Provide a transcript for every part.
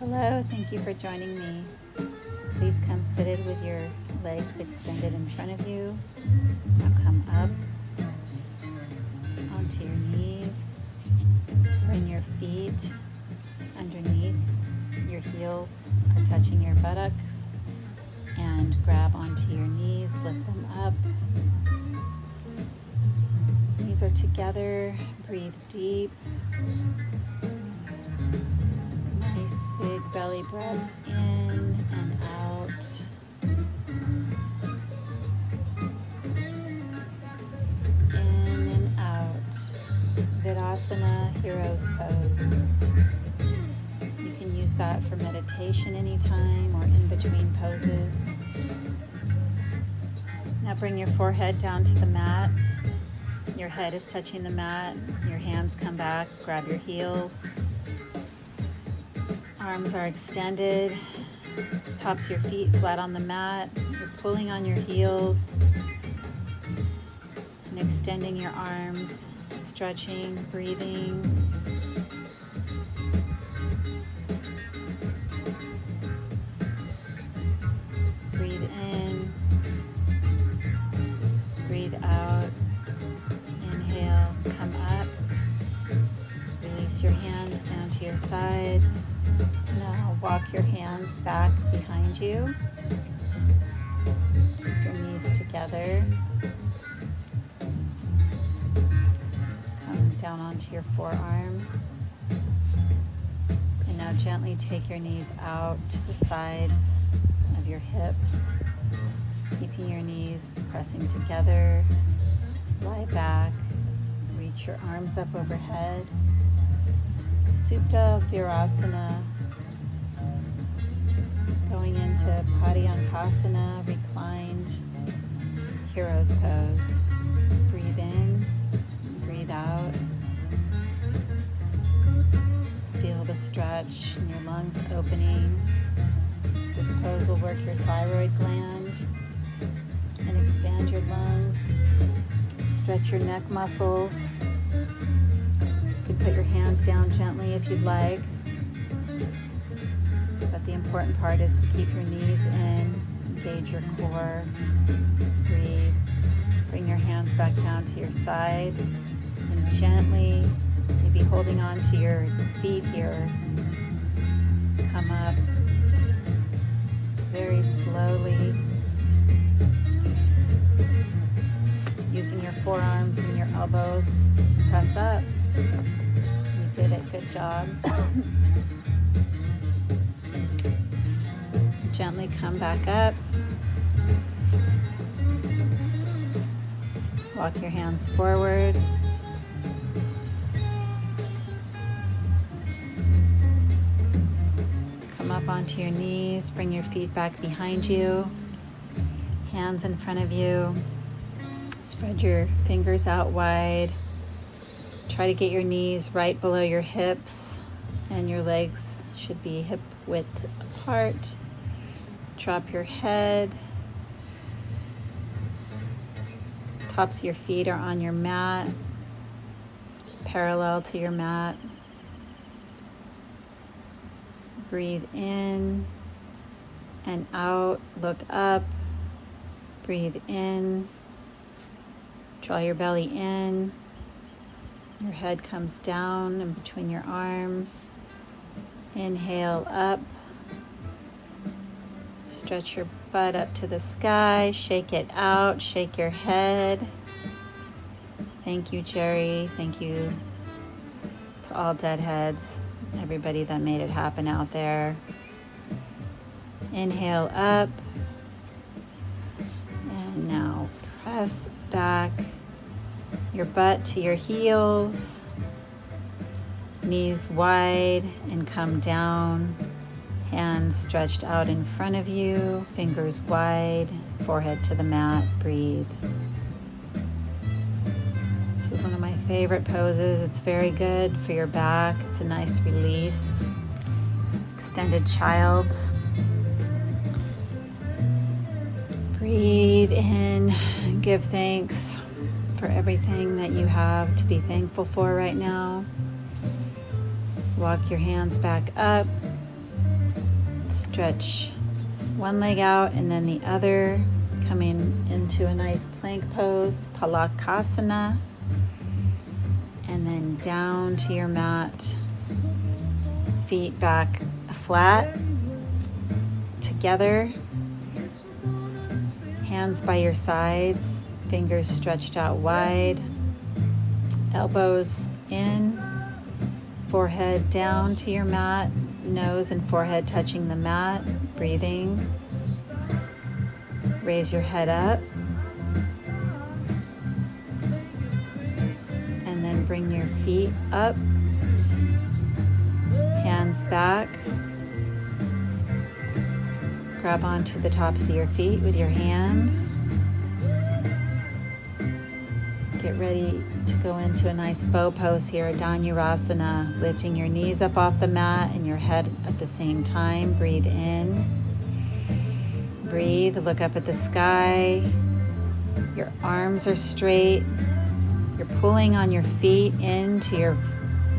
Hello, thank you for joining me. Please come seated with your legs extended in front of you. Now come up onto your knees. Bring your feet underneath. Your heels are touching your buttocks. And grab onto your knees, lift them up. Knees are together. Breathe deep. Nice big belly breaths in and out. In and out. Virasana, hero's pose. You can use that for meditation anytime or in between poses. Now bring your forehead down to the mat. Your head is touching the mat. Your hands come back. Grab your heels. Arms are extended. Tops of your feet flat on the mat. You're pulling on your heels and extending your arms, stretching, breathing. Breathe in. Breathe out. Inhale, come up. Release your hands down to your sides. Now walk your hands back behind you. Keep your knees together. Come down onto your forearms. And now gently take your knees out to the sides of your hips. Keeping your knees pressing together. Lie back. Reach your arms up overhead. Supta Virasana. Going into Padyanukasana, reclined hero's pose. Breathe in, breathe out. Feel the stretch in your lungs opening. This pose will work your thyroid gland and expand your lungs. Stretch your neck muscles. You can put your hands down gently if you'd like. But the important part is to keep your knees in, engage your core, breathe. Bring your hands back down to your side and gently, maybe holding on to your feet here, come up very slowly, using your forearms and your elbows to press up. You did it, good job. Gently come back up. Walk your hands forward. Come up onto your knees. Bring your feet back behind you. Hands in front of you. Spread your fingers out wide. Try to get your knees right below your hips, and your legs should be hip width apart. Drop your head. Tops of your feet are on your mat, parallel to your mat. Breathe in and out. Look up. Breathe in. Draw your belly in. Your head comes down in between your arms. Inhale up. Stretch your butt up to the sky. Shake it out. Shake your head. Thank you, Jerry. Thank you to all deadheads, everybody that made it happen out there. Inhale up. And now press back your butt to your heels. Knees wide and come down. Hands stretched out in front of you, fingers wide, forehead to the mat, breathe. This is one of my favorite poses. It's very good for your back. It's a nice release. Extended child's. Breathe in, give thanks for everything that you have to be thankful for right now. Walk your hands back up. Stretch one leg out and then the other, coming into a nice plank pose, Palakasana, and then down to your mat, feet back flat, together, hands by your sides, fingers stretched out wide, elbows in, forehead down to your mat, nose and forehead touching the mat, breathing. Raise your head up. And then bring your feet up. Hands back. Grab onto the tops of your feet with your hands. Get ready to go into a nice bow pose here, Dhanurasana, lifting your knees up off the mat and your head at the same time. Breathe in. Breathe, look up at the sky. Your arms are straight. You're pulling on your feet into your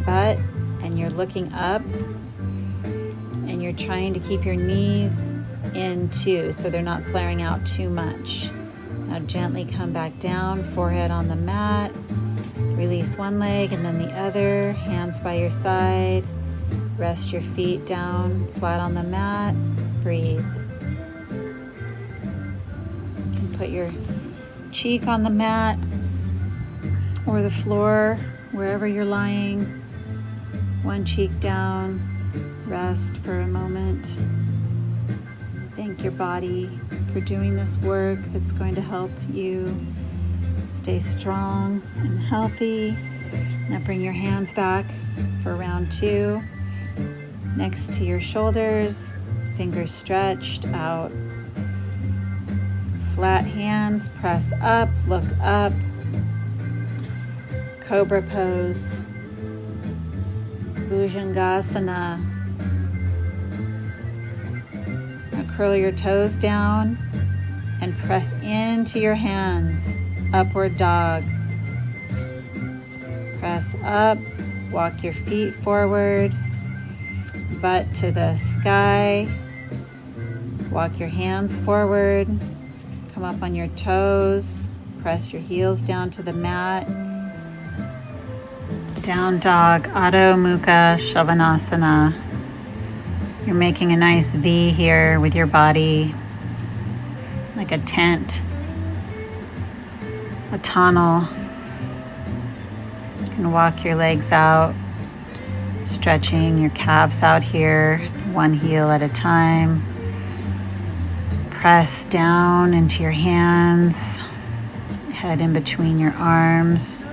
butt and you're looking up and you're trying to keep your knees in too so they're not flaring out too much. Now gently come back down, forehead on the mat. Release one leg and then the other, hands by your side. Rest your feet down, flat on the mat. Breathe. You can put your cheek on the mat or the floor, wherever you're lying. One cheek down. Rest for a moment. Thank your body for doing this work that's going to help you stay strong and healthy. Now bring your hands back for round 2. Next to your shoulders, fingers stretched out. Flat hands, press up, look up. Cobra pose. Bhujangasana. Curl your toes down and press into your hands. Upward dog. Press up. Walk your feet forward. Butt to the sky. Walk your hands forward. Come up on your toes. Press your heels down to the mat. Down dog, Adho Mukha Shavasana. You're making a nice V here with your body, like a tent, a tunnel. You can walk your legs out, stretching your calves out here, one heel at a time. Press down into your hands, head in between your arms.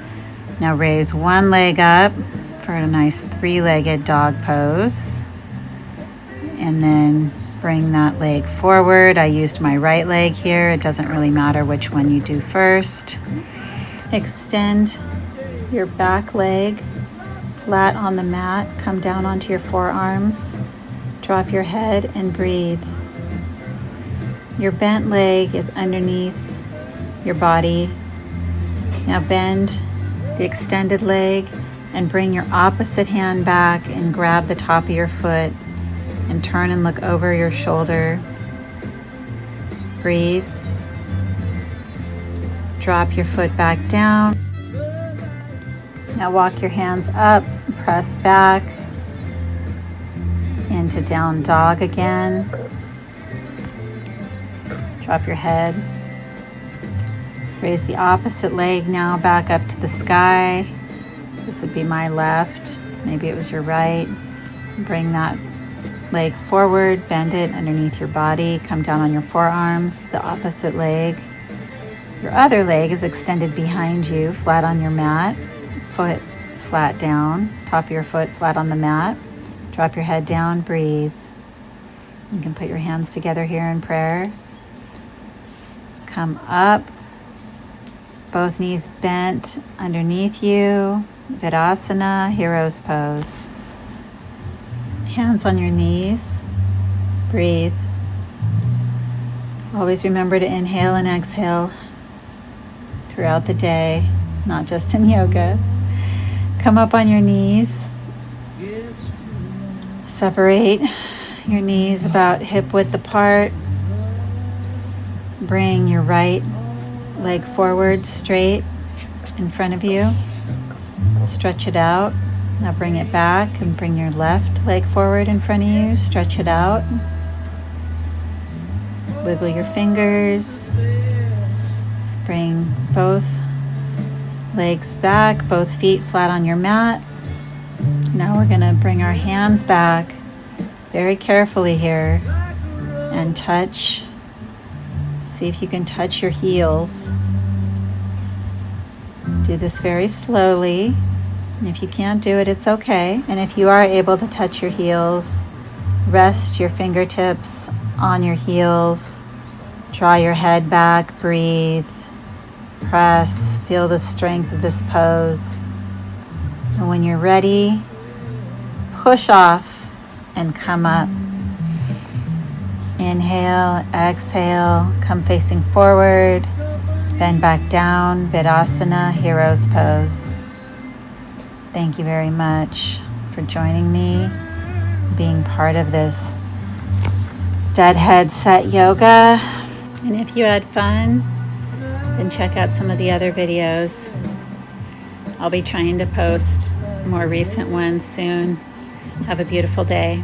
Now raise one leg up for a nice 3-legged dog pose. And then bring that leg forward. I used my right leg here. It doesn't really matter which one you do first. Extend your back leg flat on the mat. Come down onto your forearms. Drop your head and breathe. Your bent leg is underneath your body. Now bend the extended leg and bring your opposite hand back and grab the top of your foot. And turn and look over your shoulder. Breathe. Drop your foot back down. Now walk your hands up, press back into down dog again. Drop your head. Raise the opposite leg now back up to the sky. This would be my left. Maybe it was your right. Bring that leg forward, bend it underneath your body, come down on your forearms, the opposite leg. Your other leg is extended behind you, flat on your mat, foot flat down, top of your foot flat on the mat. Drop your head down, breathe. You can put your hands together here in prayer. Come up, both knees bent underneath you, Virasana, hero's pose. Hands on your knees. Breathe. Always remember to inhale and exhale throughout the day, not just in yoga. Come up on your knees. Separate your knees about hip width apart. Bring your right leg forward straight in front of you. Stretch it out. Now bring it back and bring your left leg forward in front of you. Stretch it out. Wiggle your fingers. Bring both legs back, both feet flat on your mat. Now we're going to bring our hands back very carefully here and touch. See if you can touch your heels. Do this very slowly. And if you can't do it, it's okay. And if you are able to touch your heels, rest your fingertips on your heels. Draw your head back, breathe, press, feel the strength of this pose. And when you're ready, push off and come up. Inhale, exhale, come facing forward, bend back down, Vidasana, Hero's Pose. Thank you very much for joining me, being part of this Deadhead Set Yoga. And if you had fun, then check out some of the other videos. I'll be trying to post more recent ones soon. Have a beautiful day.